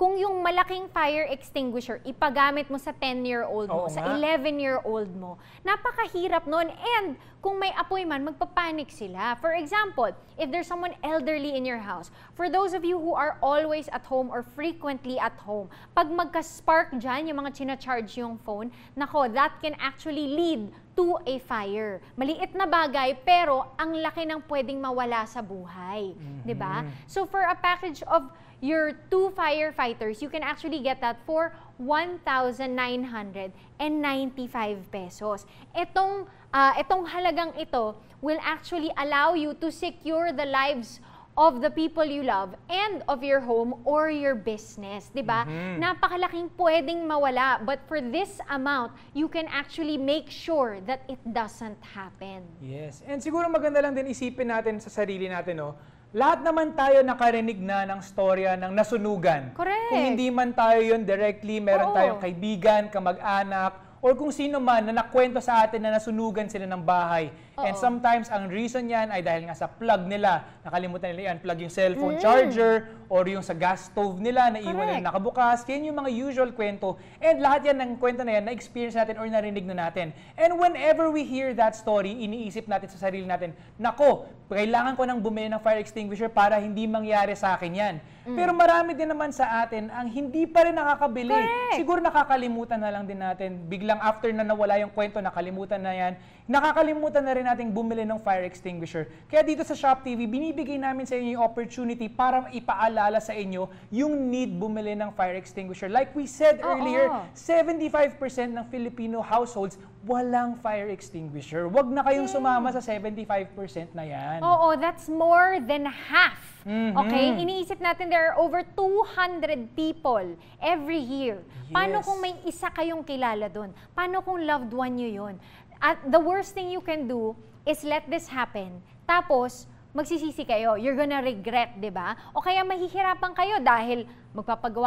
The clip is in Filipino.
kung yung malaking fire extinguisher, ipagamit mo sa 10-year-old mo, sa 11-year-old mo, napakahirap nun. And kung may apoy man, magpapanik sila. For example, if there's someone elderly in your house, for those of you who are always at home or frequently at home, pag magka-spark dyan, yung mga china-charge yung phone, nako, that can actually lead to a fire. Maliit na bagay, pero ang laki ng pwedeng mawala sa buhay. Diba? So for a package of your 2 firefighters, you can actually get that for 1,995 pesos. Itong halagang ito will actually allow you to secure the lives of the people you love and of your home or your business, di ba? Napakalaking pwedeng mawala, but for this amount, you can actually make sure that it doesn't happen. Yes, and siguro maganda lang din isipin natin sa sarili natin, no? Lahat naman tayo nakarinig na ng storya ng nasunugan. Correct. Kung hindi man tayo yun directly, meron tayong kaibigan, kamag-anak, or kung sino man na nakwento sa atin na nasunugan sila ng bahay. And sometimes, ang reason yan ay dahil nga sa plug nila. Nakalimutan nila yan, plug yung cellphone charger, or yung sa gas stove nila, na iwan nila nakabukas. Yan yung mga usual kwento. And lahat yan ng kwento na yan, na-experience natin or narinig na natin. And whenever we hear that story, iniisip natin sa sarili natin, nako, kailangan ko nang bumili ng fire extinguisher para hindi mangyari sa akin yan. Pero marami din naman sa atin ang hindi pa rin nakakabili. Siguro nakakalimutan na lang din natin. Biglang after na nawala yung kwento, nakalimutan na yan. Nakakalimutan na rin nating bumili ng fire extinguisher. Kaya dito sa Shop TV, binibigay namin sa inyo yung opportunity para ipaalala sa inyo yung need bumili ng fire extinguisher. Like we said earlier, 75% ng Filipino households walang fire extinguisher. Huwag na kayong sumama sa 75% na yan. Oo, that's more than half. Okay? Iniisip natin there are over 200 people every year. Paano kung may isa kayong kilala doon? Paano kung loved one nyo yun? At the worst thing you can do is let this happen. Tapos, magsisisi kayo. You're gonna regret, di ba? O kaya mahihirapan kayo dahil magpapagawa